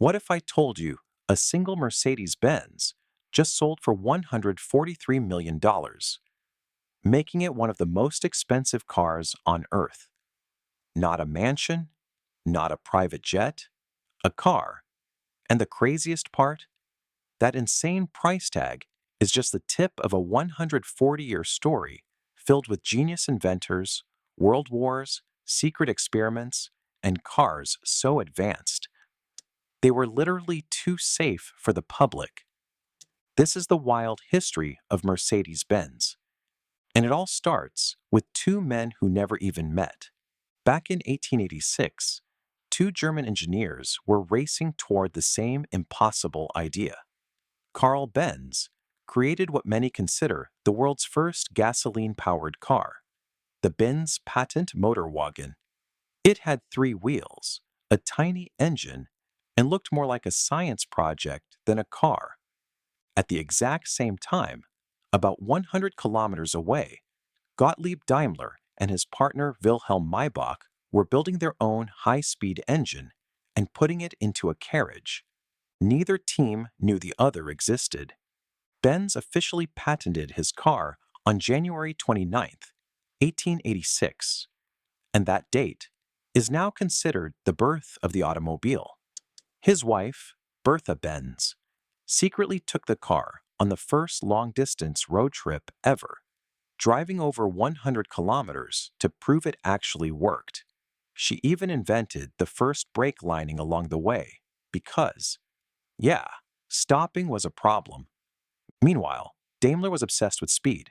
What if I told you a single Mercedes-Benz just sold for $143 million, making it one of the most expensive cars on Earth? Not a mansion, not a private jet, a car. And the craziest part? That insane price tag is just the tip of a 140-year story filled with genius inventors, world wars, secret experiments, and cars so advanced they were literally too safe for the public. This is the wild history of Mercedes-Benz. And it all starts with two men who never even met. Back in 1886, two German engineers were racing toward the same impossible idea. Carl Benz created what many consider the world's first gasoline-powered car, the Benz patent motor wagon. It had three wheels, a tiny engine, and looked more like a science project than a car. At the exact same time, about 100 kilometers away, Gottlieb Daimler and his partner Wilhelm Maybach were building their own high-speed engine and putting it into a carriage. Neither team knew the other existed. Benz officially patented his car on January 29, 1886, and that date is now considered the birth of the automobile. His wife, Bertha Benz, secretly took the car on the first long-distance road trip ever, driving over 100 kilometers to prove it actually worked. She even invented the first brake lining along the way because, yeah, stopping was a problem. Meanwhile, Daimler was obsessed with speed.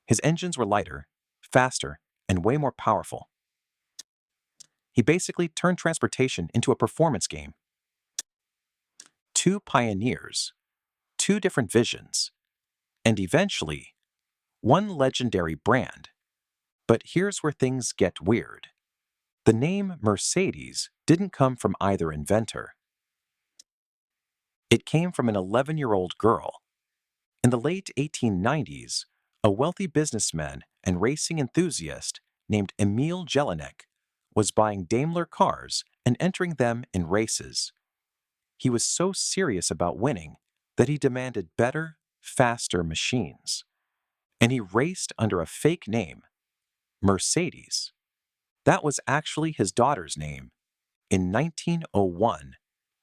His engines were lighter, faster, and way more powerful. He basically turned transportation into a performance game. Two pioneers, two different visions, and eventually, one legendary brand. But here's where things get weird. The name Mercedes didn't come from either inventor. It came from an 11-year-old girl. In the late 1890s, a wealthy businessman and racing enthusiast named Emil Jelinek was buying Daimler cars and entering them in races. He was so serious about winning that he demanded better, faster machines. And he raced under a fake name, Mercedes. That was actually his daughter's name. In 1901,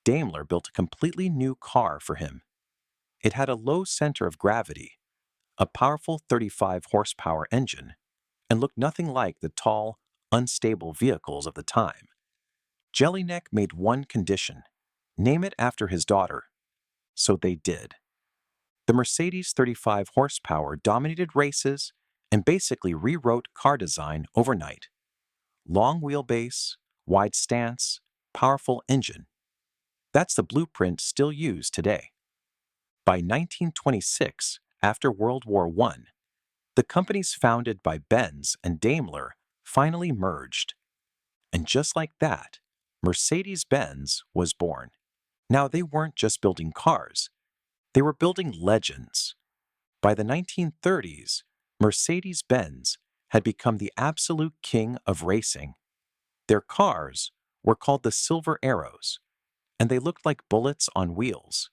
Daimler built a completely new car for him. It had a low center of gravity, a powerful 35 horsepower engine, and looked nothing like the tall, unstable vehicles of the time. Jelinek made one condition: name it after his daughter. So they did. The Mercedes 35 horsepower dominated races and basically rewrote car design overnight. Long wheelbase, wide stance, powerful engine. That's the blueprint still used today. By 1926, after World War I, the companies founded by Benz and Daimler finally merged. And just like that, Mercedes-Benz was born. Now, they weren't just building cars, they were building legends. By the 1930s, Mercedes-Benz had become the absolute king of racing. Their cars were called the Silver Arrows, and they looked like bullets on wheels.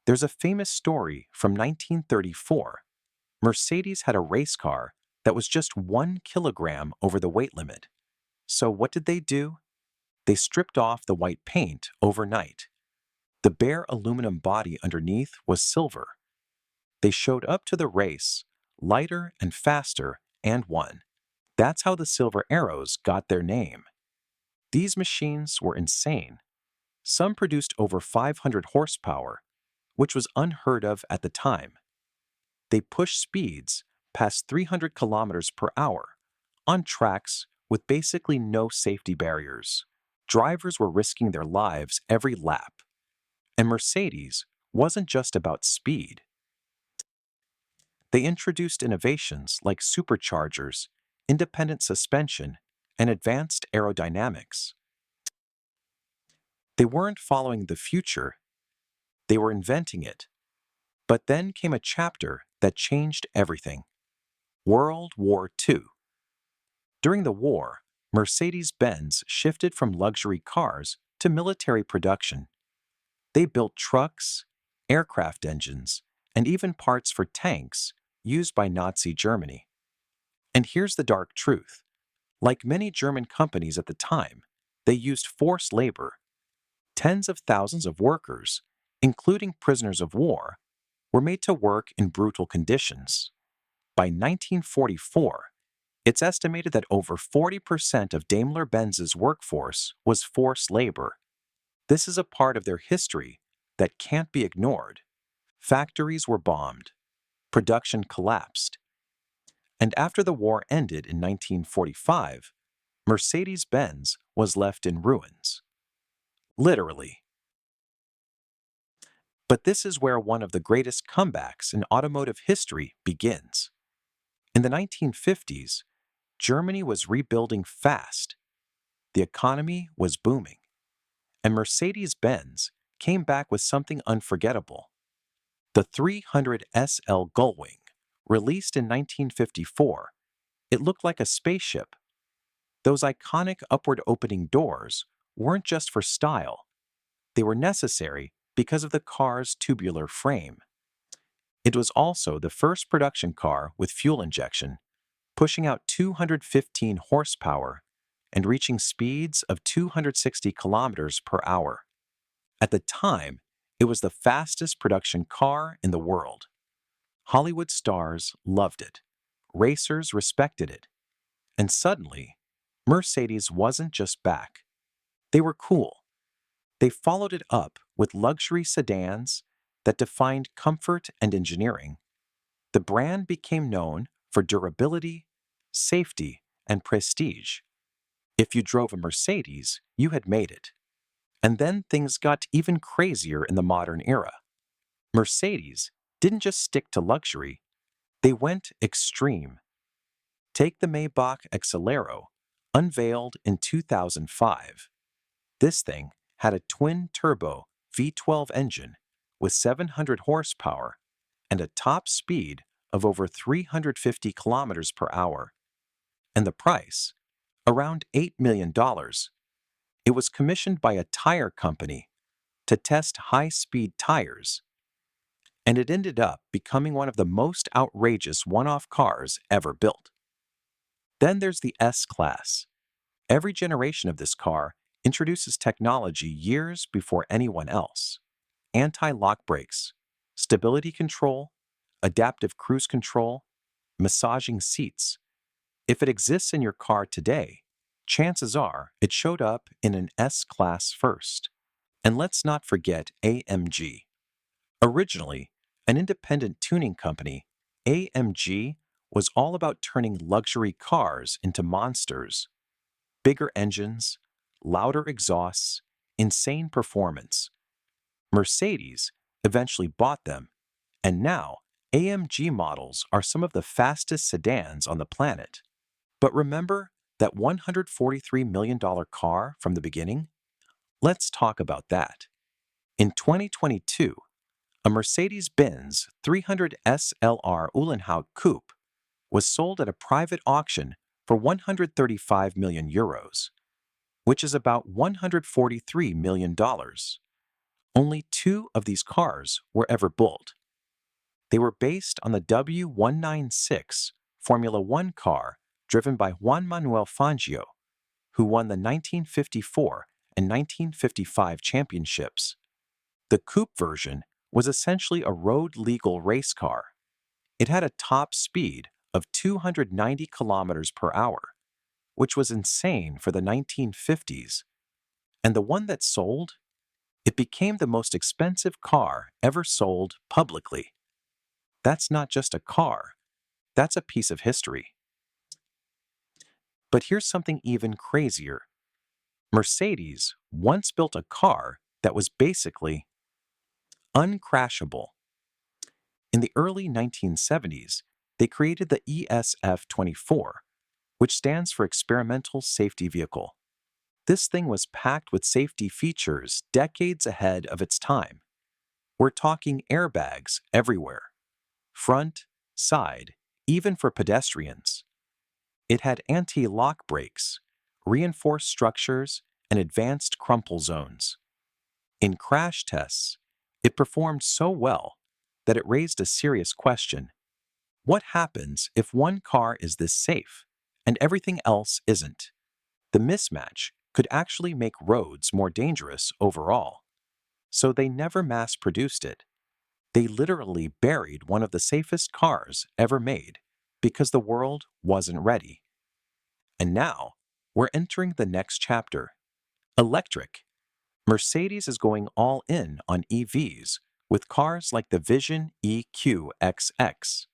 There's a famous story from 1934. Mercedes had a race car that was just 1 kilogram over the weight limit. So what did they do? They stripped off the white paint overnight. The bare aluminum body underneath was silver. They showed up to the race, lighter and faster, and won. That's how the Silver Arrows got their name. These machines were insane. Some produced over 500 horsepower, which was unheard of at the time. They pushed speeds past 300 kilometers per hour on tracks with basically no safety barriers. Drivers were risking their lives every lap. And Mercedes wasn't just about speed. They introduced innovations like superchargers, independent suspension, and advanced aerodynamics. They weren't following the future, they were inventing it. But then came a chapter that changed everything: World War II. During the war, Mercedes-Benz shifted from luxury cars to military production. They built trucks, aircraft engines, and even parts for tanks used by Nazi Germany. And here's the dark truth. Like many German companies at the time, they used forced labor. Tens of thousands of workers, including prisoners of war, were made to work in brutal conditions. By 1944, it's estimated that over 40% of Daimler-Benz's workforce was forced labor. This is a part of their history that can't be ignored. Factories were bombed, production collapsed, and after the war ended in 1945, Mercedes-Benz was left in ruins. Literally. But this is where one of the greatest comebacks in automotive history begins. In the 1950s, Germany was rebuilding fast. The economy was booming, and Mercedes-Benz came back with something unforgettable. The 300 SL Gullwing, released in 1954, it looked like a spaceship. Those iconic upward-opening doors weren't just for style. They were necessary because of the car's tubular frame. It was also the first production car with fuel injection, pushing out 215 horsepower and reaching speeds of 260 kilometers per hour. At the time, it was the fastest production car in the world. Hollywood stars loved it, racers respected it, and suddenly, Mercedes wasn't just back. They were cool. They followed it up with luxury sedans that defined comfort and engineering. The brand became known for durability, safety, and prestige. If you drove a Mercedes, you had made it. And then things got even crazier in the modern era. Mercedes didn't just stick to luxury, they went extreme. Take the Maybach Exelero, unveiled in 2005. This thing had a twin-turbo V12 engine with 700 horsepower and a top speed of over 350 kilometers per hour. And the price? Around $8 million. It was commissioned by a tire company to test high-speed tires, and it ended up becoming one of the most outrageous one-off cars ever built. Then there's the S-Class. Every generation of this car introduces technology years before anyone else. Anti-lock brakes, stability control, adaptive cruise control, massaging seats. If it exists in your car today, chances are it showed up in an S-Class first. And let's not forget AMG. Originally, an independent tuning company, AMG was all about turning luxury cars into monsters. Bigger engines, louder exhausts, insane performance. Mercedes eventually bought them, and now AMG models are some of the fastest sedans on the planet. But remember that $143 million car from the beginning? Let's talk about that. In 2022, a Mercedes-Benz 300 SLR Uhlenhaut Coupe was sold at a private auction for 135 million euros, which is about $143 million. Only two of these cars were ever built. They were based on the W196 Formula One car driven by Juan Manuel Fangio, who won the 1954 and 1955 championships. The coupe version was essentially a road-legal race car. It had a top speed of 290 kilometers per hour, which was insane for the 1950s. And the one that sold? It became the most expensive car ever sold publicly. That's not just a car, that's a piece of history. But here's something even crazier. Mercedes once built a car that was basically uncrashable. In the early 1970s, they created the ESF-24, which stands for Experimental Safety Vehicle. This thing was packed with safety features decades ahead of its time. We're talking airbags everywhere. Front, side, even for pedestrians. It had anti-lock brakes, reinforced structures, and advanced crumple zones. In crash tests, it performed so well that it raised a serious question. What happens if one car is this safe and everything else isn't? The mismatch could actually make roads more dangerous overall. So they never mass-produced it. They literally buried one of the safest cars ever made because the world wasn't ready. And now, we're entering the next chapter. Electric. Mercedes is going all in on EVs with cars like the Vision EQXX.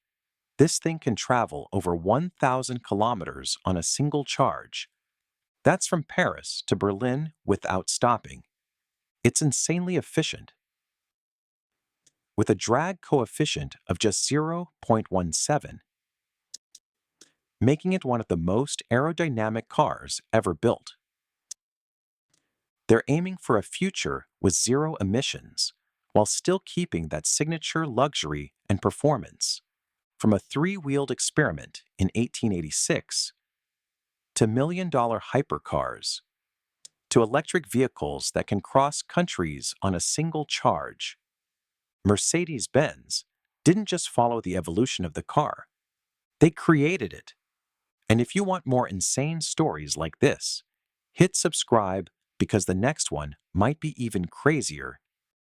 This thing can travel over 1,000 kilometers on a single charge. That's from Paris to Berlin without stopping. It's insanely efficient. With a drag coefficient of just 0.17, making it one of the most aerodynamic cars ever built. They're aiming for a future with zero emissions, while still keeping that signature luxury and performance. From a three-wheeled experiment in 1886 to million-dollar hypercars, to electric vehicles that can cross countries on a single charge, Mercedes-Benz didn't just follow the evolution of the car, they created it. And if you want more insane stories like this, hit subscribe because the next one might be even crazier